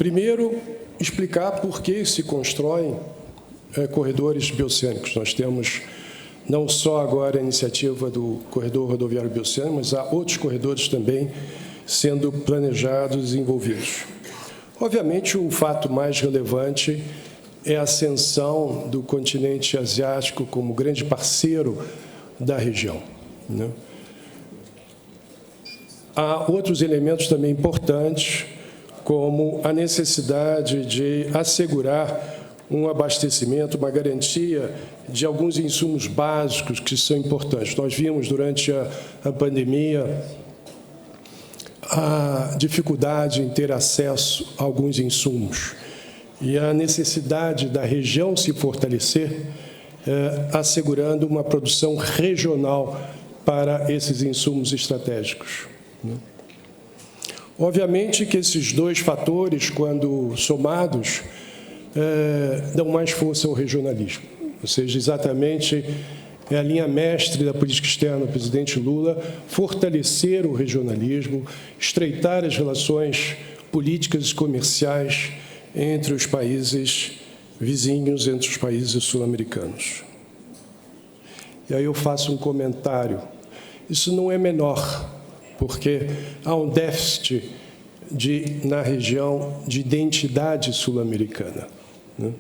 Primeiro, explicar por que se constroem corredores bioceânicos. Nós temos não só agora a iniciativa do Corredor Rodoviário Bioceânico, mas há outros corredores também sendo planejados e desenvolvidos. Obviamente, o fato mais relevante é a ascensão do continente asiático como grande parceiro da região, né? Há outros elementos também importantes, como a necessidade de assegurar um abastecimento, uma garantia de alguns insumos básicos que são importantes. Nós vimos durante a pandemia a dificuldade em ter acesso a alguns insumos e a necessidade da região se fortalecer, assegurando uma produção regional para esses insumos estratégicos. Obviamente que esses dois fatores, quando somados, dão mais força ao regionalismo, ou seja, exatamente é a linha mestre da política externa do presidente Lula, fortalecer o regionalismo, estreitar as relações políticas e comerciais entre os países vizinhos, entre os países sul-americanos. E aí eu faço um comentário. Isso não é menor, porque há um déficit na região de identidade sul-americana, né?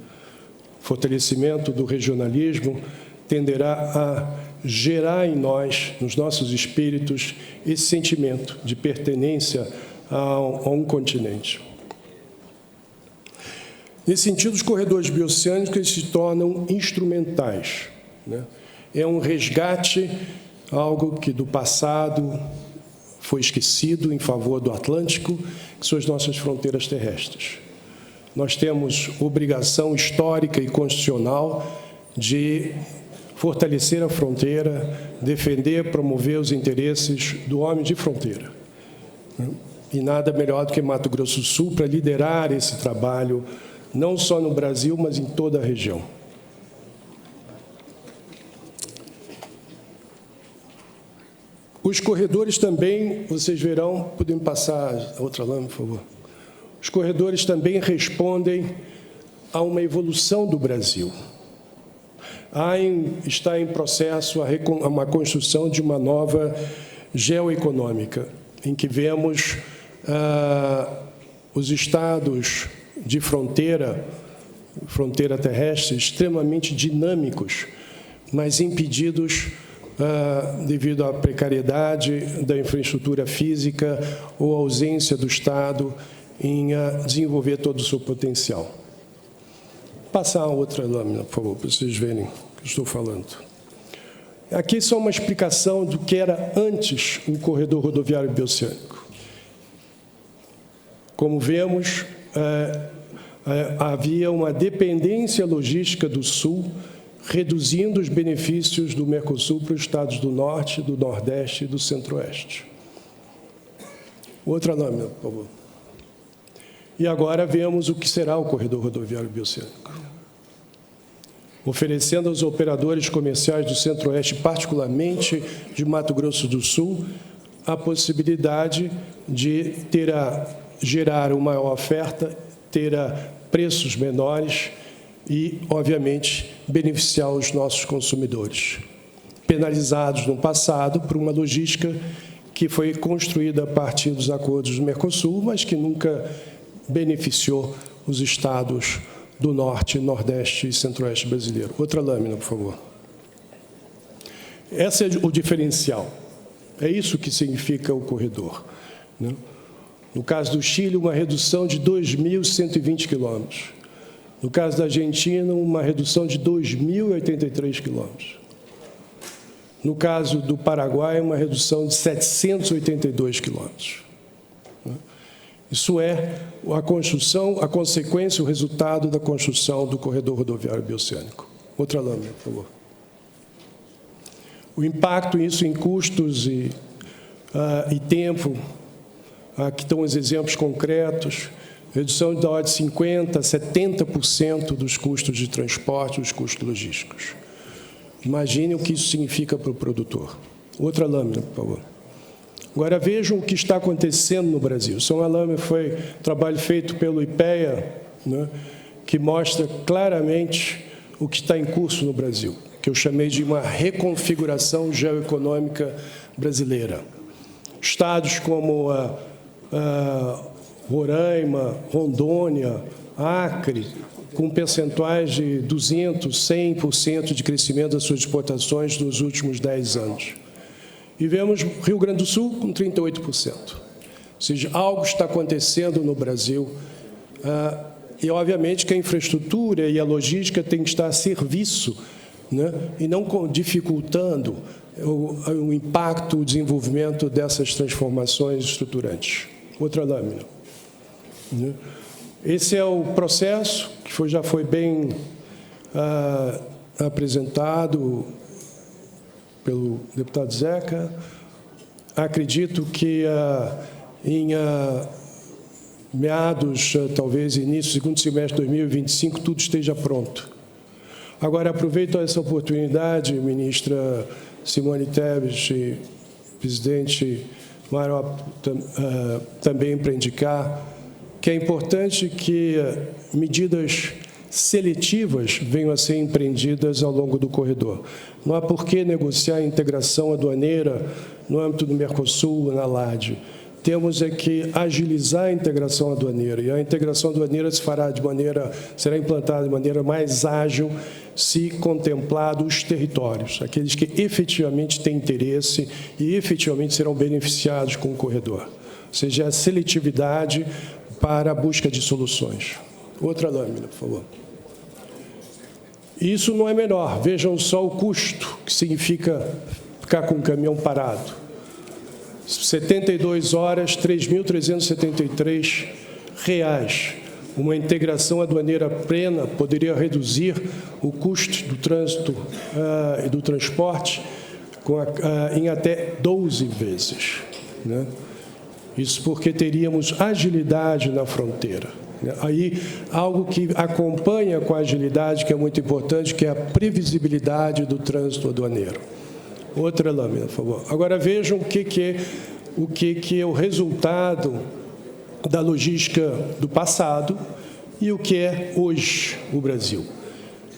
Fortalecimento do regionalismo tenderá a gerar em nós, nos nossos espíritos, esse sentimento de pertenência a um continente. Nesse sentido, os corredores bioceânicos se tornam instrumentais, né? É um resgate, algo que do passado foi esquecido em favor do Atlântico, que são as nossas fronteiras terrestres. Nós temos obrigação histórica e constitucional de fortalecer a fronteira, defender, promover os interesses do homem de fronteira. E nada melhor do que Mato Grosso do Sul para liderar esse trabalho, não só no Brasil, mas em toda a região. Os corredores também, vocês verão, podem passar a outra lâmina, por favor. Os corredores também respondem a uma evolução do Brasil. Está em processo uma construção de uma nova geoeconômica, em que vemos os estados de fronteira terrestre, extremamente dinâmicos, mas impedidos devido à precariedade da infraestrutura física ou ausência do Estado em desenvolver todo o seu potencial. Passar a outra lâmina, por favor, para vocês verem o que eu estou falando. Aqui só uma explicação do que era antes o corredor rodoviário bioceânico. Como vemos, havia uma dependência logística do Sul, reduzindo os benefícios do Mercosul para os estados do Norte, do Nordeste e do Centro-Oeste. Outra lâmina, por favor. E agora vemos o que será o corredor rodoviário bioceânico. Oferecendo aos operadores comerciais do Centro-Oeste, particularmente de Mato Grosso do Sul, a possibilidade de gerar uma maior oferta, ter preços menores e, obviamente, beneficiar os nossos consumidores, penalizados no passado por uma logística que foi construída a partir dos acordos do Mercosul, mas que nunca beneficiou os estados do Norte, Nordeste e Centro-Oeste brasileiro. Outra lâmina, por favor. Esse é o diferencial. É isso que significa o corredor, né? No caso do Chile, uma redução de 2.120 quilômetros. No caso da Argentina, uma redução de 2.083 quilômetros. No caso do Paraguai, uma redução de 782 quilômetros. Isso é a construção, a consequência, o resultado da construção do corredor rodoviário bioceânico. Outra lâmina, por favor. O impacto isso em custos e tempo, aqui estão os exemplos concretos, redução da ordem de 50% a 70% dos custos de transporte, dos custos logísticos. Imagine o que isso significa para o produtor. Outra lâmina, por favor. Agora, vejam o que está acontecendo no Brasil. São Alame foi um trabalho feito pelo IPEA, né, que mostra claramente o que está em curso no Brasil, que eu chamei de uma reconfiguração geoeconômica brasileira. Estados como Roraima, Rondônia, Acre, com percentuais de 200%, 100% de crescimento das suas exportações nos últimos 10 anos. E vemos Rio Grande do Sul com 38%. Ou seja, algo está acontecendo no Brasil. E, obviamente, que a infraestrutura e a logística têm que estar a serviço, né, e não dificultando o impacto, o desenvolvimento dessas transformações estruturantes. Outra lâmina. Né? Esse é o processo que já foi bem apresentado pelo deputado Zeca. Acredito que em meados, talvez início, segundo semestre de 2025, tudo esteja pronto. Agora, aproveito essa oportunidade, ministra Simone Tebet e presidente Mário, também para indicar que é importante que medidas seletivas venham a ser empreendidas ao longo do corredor. Não há por que negociar a integração aduaneira no âmbito do Mercosul, na LAD. Temos que agilizar a integração aduaneira, e a integração aduaneira será implantada de maneira mais ágil se contemplado os territórios, aqueles que efetivamente têm interesse e efetivamente serão beneficiados com o corredor. Ou seja, a seletividade para a busca de soluções. Outra lâmina, por favor. Isso não é menor. Vejam só o custo que significa ficar com o caminhão parado. 72 horas, R$ 3.373. Uma integração aduaneira plena poderia reduzir o custo do trânsito e do transporte em até 12 vezes. Né? Isso porque teríamos agilidade na fronteira. Aí, algo que acompanha com a agilidade, que é muito importante, que é a previsibilidade do trânsito aduaneiro. Outra lâmina, por favor. Agora, vejam o que é o resultado da logística do passado e o que é hoje o Brasil.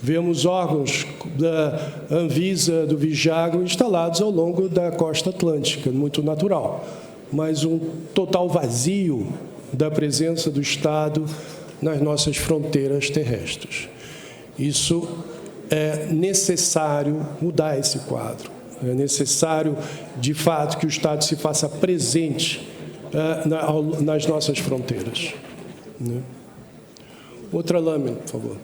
Vemos órgãos da Anvisa, do Vigiagro, instalados ao longo da costa atlântica, muito natural, mas um total vazio da presença do Estado nas nossas fronteiras terrestres. Isso é necessário mudar esse quadro. É necessário, de fato, que o Estado se faça presente nas nossas fronteiras. Né? Outra lâmina, por favor.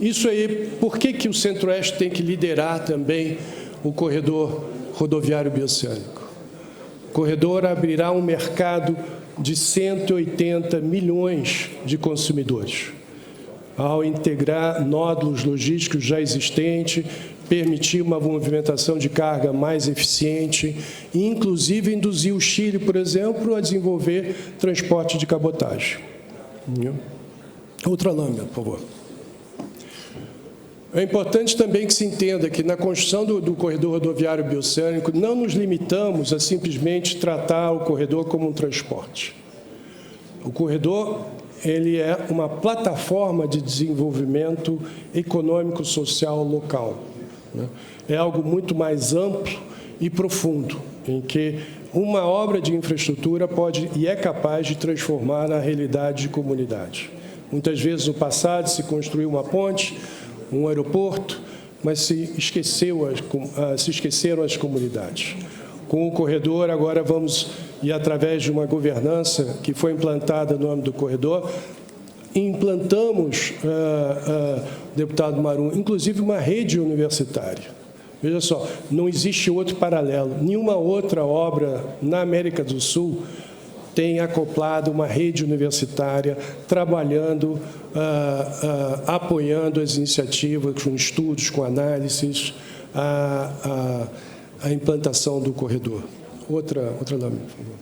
Isso aí, por que o Centro-Oeste tem que liderar também o corredor rodoviário bioceânico? O corredor abrirá um mercado de 180 milhões de consumidores, ao integrar nódulos logísticos já existentes, permitir uma movimentação de carga mais eficiente e, inclusive, induzir o Chile, por exemplo, a desenvolver transporte de cabotagem. Outra lâmina, por favor. É importante também que se entenda que, na construção do corredor rodoviário bioceânico, não nos limitamos a simplesmente tratar o corredor como um transporte. O corredor, ele é uma plataforma de desenvolvimento econômico-social local. É algo muito mais amplo e profundo, em que uma obra de infraestrutura pode e é capaz de transformar na realidade de comunidade. Muitas vezes, no passado, se construiu uma ponte, um aeroporto, mas se esqueceram as comunidades. Com o corredor, agora vamos, e através de uma governança que foi implantada no âmbito do corredor, implantamos, deputado Marum, inclusive uma rede universitária. Veja só, não existe outro paralelo. Nenhuma outra obra na América do Sul tem acoplado uma rede universitária, trabalhando, apoiando as iniciativas, com estudos, com análises, a implantação do corredor. Outra lâmina, por favor.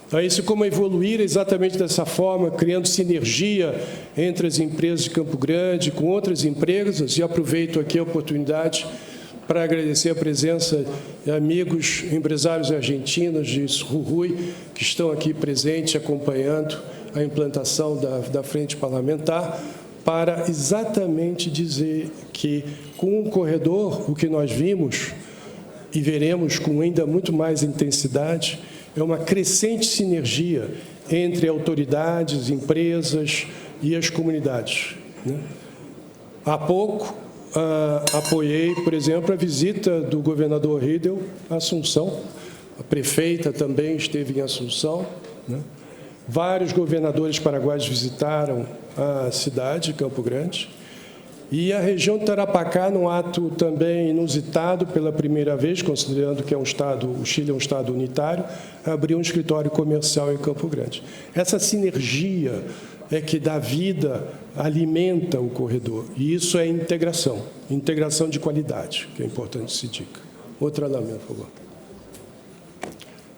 Então, isso como evoluir exatamente dessa forma, criando sinergia entre as empresas de Campo Grande com outras empresas, e aproveito aqui a oportunidade para agradecer a presença de amigos, empresários argentinos de Jujuy, que estão aqui presentes, acompanhando a implantação da frente parlamentar, para exatamente dizer que, com o corredor, o que nós vimos e veremos com ainda muito mais intensidade, é uma crescente sinergia entre autoridades, empresas e as comunidades, né? Há pouco, apoiei, por exemplo, a visita do governador Riedel à Assunção. A prefeita também esteve em Assunção, né? Vários governadores paraguaios visitaram a cidade de Campo Grande. E a região de Tarapacá, num ato também inusitado pela primeira vez, considerando que o Chile é um Estado unitário, abriu um escritório comercial em Campo Grande. Essa sinergia é que dá vida, alimenta o corredor. E isso é integração de qualidade, que é importante se diga. Outra lâmina, por favor.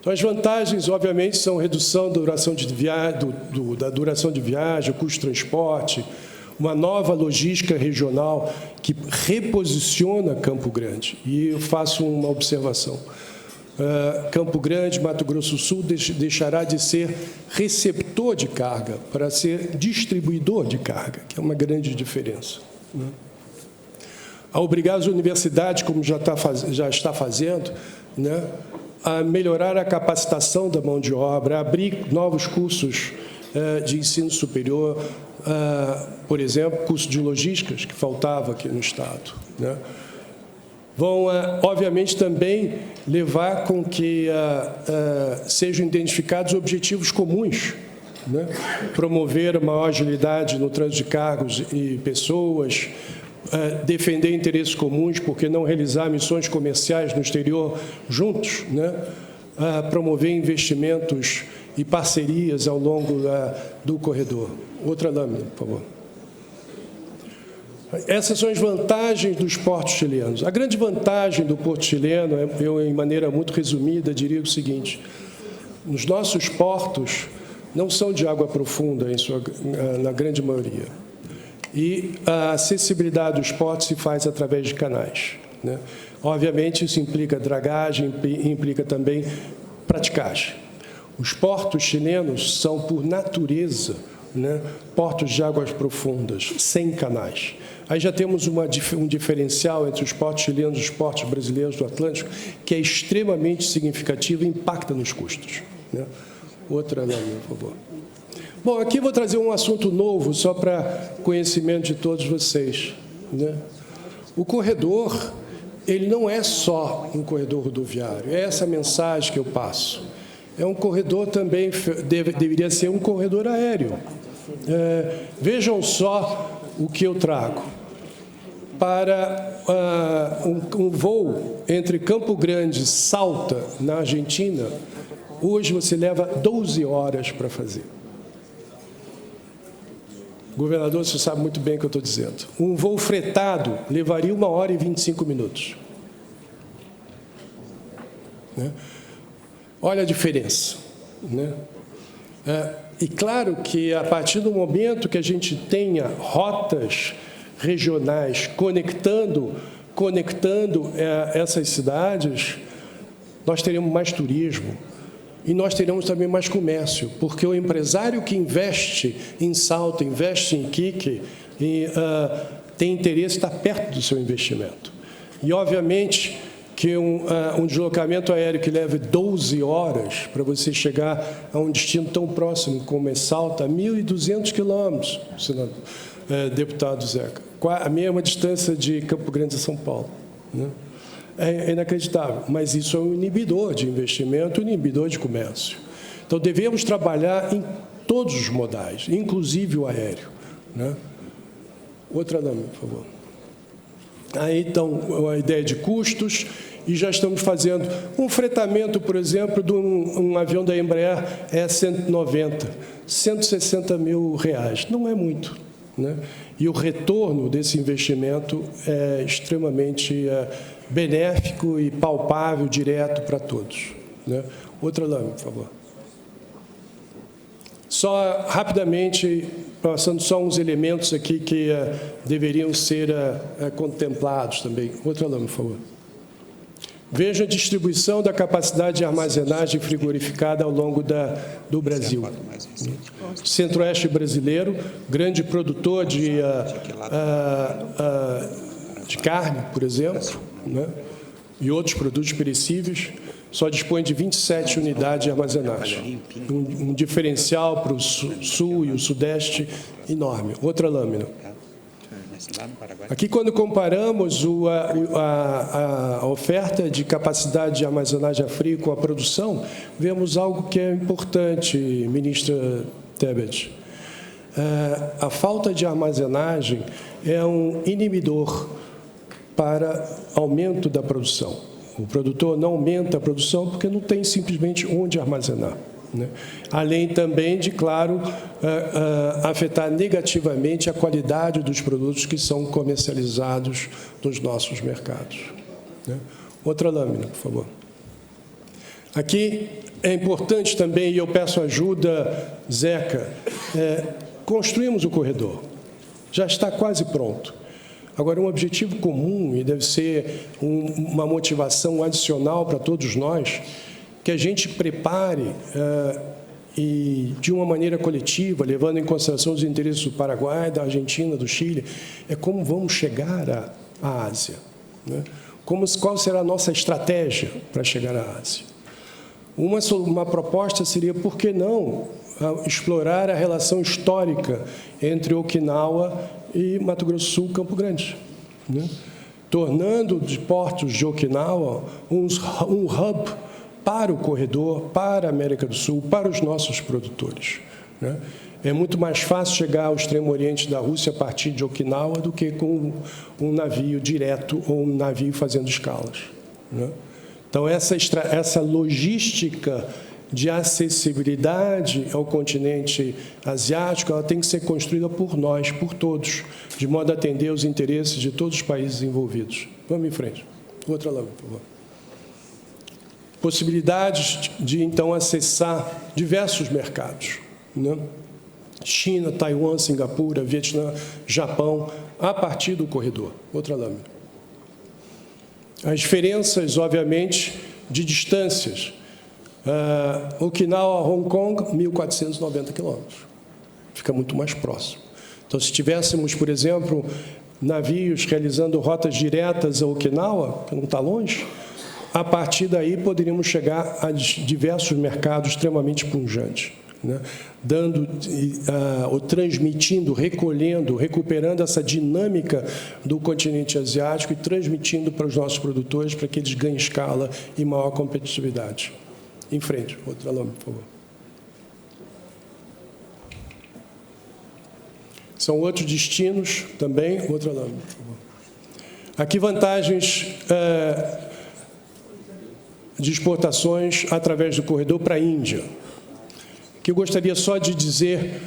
Então, as vantagens, obviamente, são redução da duração de viagem, o custo de transporte, uma nova logística regional que reposiciona Campo Grande. E eu faço uma observação. Campo Grande, Mato Grosso do Sul, deixará de ser receptor de carga para ser distribuidor de carga, que é uma grande diferença, né? A obrigar as universidades, como já está fazendo, né, a melhorar a capacitação da mão de obra, a abrir novos cursos de ensino superior, por exemplo, curso de logísticas, que faltava aqui no Estado, né? Vão, obviamente, também levar com que sejam identificados objetivos comuns, né? Promover maior agilidade no trânsito de cargos e pessoas, defender interesses comuns, porque não realizar missões comerciais no exterior juntos, né? Promover investimentos e parcerias ao longo do corredor. Outra lâmina, por favor. Essas são as vantagens dos portos chilenos. A grande vantagem do porto chileno, eu, em maneira muito resumida, diria o seguinte: os nossos portos não são de água profunda, na grande maioria. E a acessibilidade dos portos se faz através de canais, né? Obviamente, isso implica dragagem, implica também praticagem. Os portos chilenos são, por natureza, né, portos de águas profundas, sem canais. Aí já temos um diferencial entre os portos chilenos e os portos brasileiros do Atlântico, que é extremamente significativo e impacta nos custos, né? Outra lâmina, por favor. Bom, aqui vou trazer um assunto novo, só para conhecimento de todos vocês, né? O corredor, ele não é só um corredor rodoviário, é essa mensagem que eu passo. É um corredor também, deveria ser um corredor aéreo. Vejam só o que eu trago. Para um voo entre Campo Grande e Salta, na Argentina, hoje você leva 12 horas para fazer. Governador, você sabe muito bem o que eu estou dizendo. Um voo fretado levaria 1 hora e 25 minutos. Né? Olha a diferença, né? E claro que, a partir do momento que a gente tenha rotas regionais conectando essas cidades, nós teremos mais turismo e nós teremos também mais comércio, porque o empresário que investe em Salta, investe em Iquique, tem interesse em estar perto do seu investimento. E, obviamente, que um deslocamento aéreo que leve 12 horas para você chegar a um destino tão próximo como é Salta, 1.200 quilômetros, deputado Zeca, a mesma distância de Campo Grande a São Paulo, né? É inacreditável, mas isso é um inibidor de investimento, um inibidor de comércio. Então, devemos trabalhar em todos os modais, inclusive o aéreo, né? Outra lâmina, por favor. Aí, então, a ideia de custos, e já estamos fazendo um fretamento, por exemplo, de um avião da Embraer E190, 160 mil reais. Não é muito, né? E o retorno desse investimento é extremamente benéfico e palpável, direto para todos, né? Outra lâmina, por favor. Só rapidamente, passando só uns elementos aqui que deveriam ser contemplados também. Outra lâmina, por favor. Veja a distribuição da capacidade de armazenagem frigorificada ao longo do Brasil. Centro-Oeste brasileiro, grande produtor de carne, por exemplo, né, e outros produtos perecíveis, só dispõe de 27 unidades de armazenagem. Um diferencial para o sul e o sudeste enorme. Outra lâmina. Aqui, quando comparamos a oferta de capacidade de armazenagem a frio com a produção, vemos algo que é importante, ministra Tebet. A falta de armazenagem é um inibidor para aumento da produção. O produtor não aumenta a produção porque não tem simplesmente onde armazenar, né? Além também de, claro, afetar negativamente a qualidade dos produtos que são comercializados nos nossos mercados, né? Outra lâmina, por favor. Aqui é importante também, e eu peço ajuda, Zeca, construímos o corredor. Já está quase pronto. Agora, um objetivo comum, e deve ser uma motivação adicional para todos nós, que a gente prepare, e de uma maneira coletiva, levando em consideração os interesses do Paraguai, da Argentina, do Chile, é como vamos chegar à Ásia, né? Qual será a nossa estratégia para chegar à Ásia? Uma proposta seria, por que não, explorar a relação histórica entre Okinawa e Mato Grosso do Sul, Campo Grande, né? Tornando os portos de Okinawa um hub para o corredor, para a América do Sul, para os nossos produtores, né? É muito mais fácil chegar ao extremo oriente da Rússia a partir de Okinawa do que com um navio direto ou um navio fazendo escalas, né? Então, essa logística de acessibilidade ao continente asiático, ela tem que ser construída por nós, por todos, de modo a atender os interesses de todos os países envolvidos. Vamos em frente. Outra lâmina, por favor. Possibilidades de, então, acessar diversos mercados, né? China, Taiwan, Singapura, Vietnã, Japão, a partir do corredor. Outra lâmina. As diferenças, obviamente, de distâncias. Okinawa, Hong Kong, 1.490 quilômetros. Fica muito mais próximo. Então, se tivéssemos, por exemplo, navios realizando rotas diretas a Okinawa, que não está longe, a partir daí poderíamos chegar a diversos mercados extremamente punjantes, né? Dando, ou transmitindo, recolhendo, recuperando essa dinâmica do continente asiático e transmitindo para os nossos produtores para que eles ganhem escala e maior competitividade. Em frente, outra lâmina, por favor. São outros destinos também, outra lâmina, por favor. Aqui vantagens de exportações através do corredor para a Índia. Que eu gostaria só de dizer,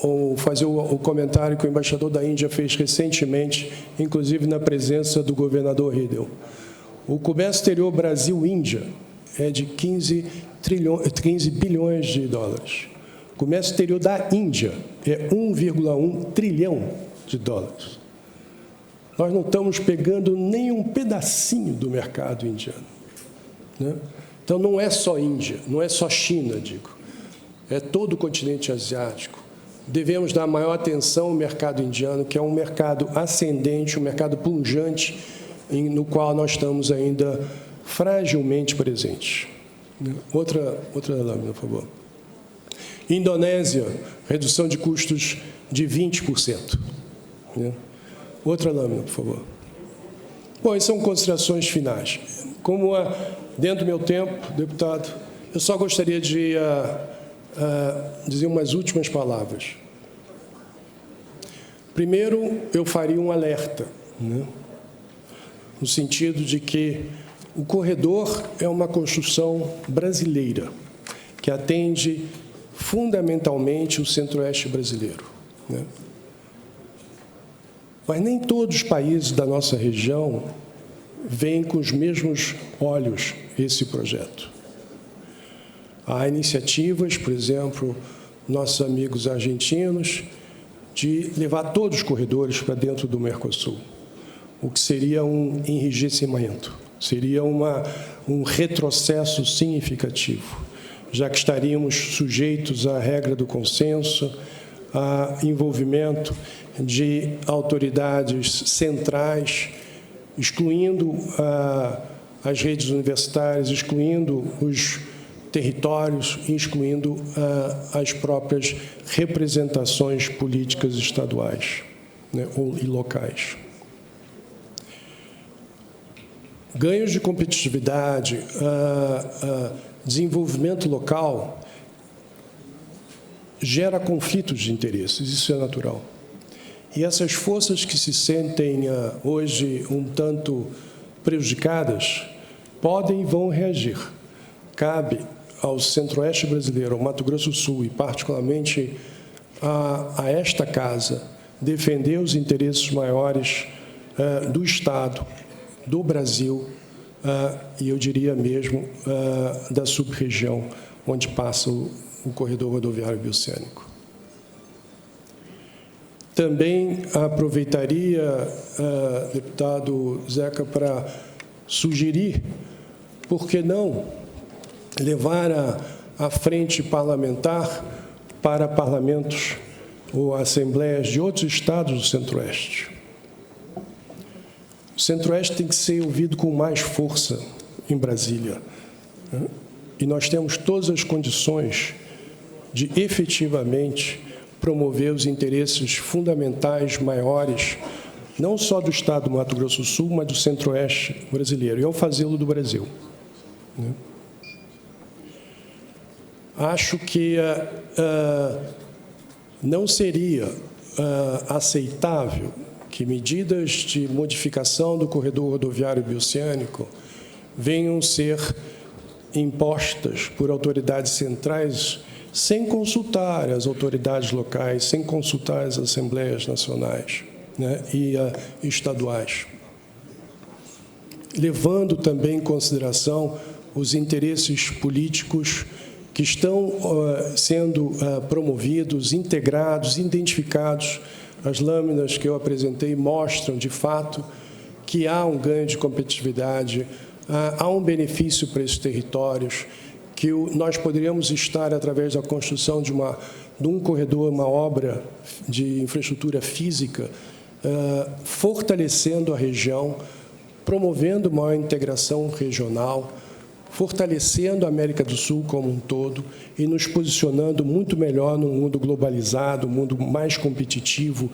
ou fazer o comentário que o embaixador da Índia fez recentemente, inclusive na presença do governador Riedel. O comércio exterior Brasil-Índia é de 15 bilhões de dólares. O comércio exterior da Índia é 1,1 trilhão de dólares. Nós não estamos pegando nem um pedacinho do mercado indiano, né? Então, não é só Índia, não é só China, digo. É todo o continente asiático. Devemos dar maior atenção ao mercado indiano, que é um mercado ascendente, um mercado pujante, no qual nós estamos ainda fragilmente presentes. Outra lâmina, por favor. Indonésia, redução de custos de 20%. Outra lâmina, por favor. Bom, essas são considerações finais. Como dentro do meu tempo, deputado, eu só gostaria de dizer umas últimas palavras. Primeiro, eu faria um alerta, né? No sentido de que o corredor é uma construção brasileira, que atende fundamentalmente o centro-oeste brasileiro, né? Mas nem todos os países da nossa região veem com os mesmos olhos esse projeto. Há iniciativas, por exemplo, nossos amigos argentinos, de levar todos os corredores para dentro do Mercosul. o que seria um enrijecimento, seria um retrocesso significativo, já que estaríamos sujeitos à regra do consenso, a envolvimento de autoridades centrais, excluindo as redes universitárias, excluindo os territórios, excluindo as próprias representações políticas estaduais, né, e locais. Ganhos de competitividade, desenvolvimento local, gera conflitos de interesses, isso é natural. E essas forças que se sentem hoje um tanto prejudicadas podem e vão reagir. Cabe ao Centro-Oeste brasileiro, ao Mato Grosso do Sul e, particularmente, a esta Casa, defender os interesses maiores do Estado, do Brasil e, eu diria mesmo, da sub-região onde passa o corredor rodoviário bioceânico. Também aproveitaria, deputado Zeca, para sugerir, por que não levar a frente parlamentar para parlamentos ou assembleias de outros estados do Centro-Oeste. O Centro-Oeste tem que ser ouvido com mais força em Brasília, né? E nós temos todas as condições de efetivamente promover os interesses fundamentais maiores, não só do Estado do Mato Grosso do Sul, mas do Centro-Oeste brasileiro, e ao fazê-lo do Brasil, né? Acho que não seria aceitável que medidas de modificação do corredor rodoviário bioceânico venham ser impostas por autoridades centrais sem consultar as autoridades locais, sem consultar as assembleias nacionais, né, e estaduais, levando também em consideração os interesses políticos que estão sendo promovidos, integrados, identificados. As lâminas que eu apresentei mostram, de fato, que há um ganho de competitividade, há um benefício para esses territórios, que nós poderíamos estar, através da construção de um corredor, uma obra de infraestrutura física, fortalecendo a região, promovendo maior integração regional, fortalecendo a América do Sul como um todo e nos posicionando muito melhor num mundo globalizado, um mundo mais competitivo,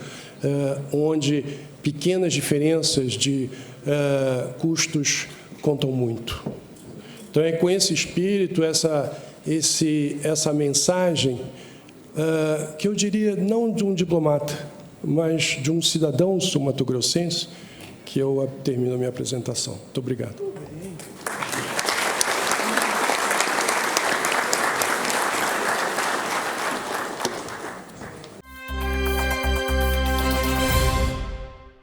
onde pequenas diferenças de custos contam muito. Então, é com esse espírito, essa mensagem, que eu diria não de um diplomata, mas de um cidadão sul-mato-grossense, que eu termino a minha apresentação. Muito obrigado.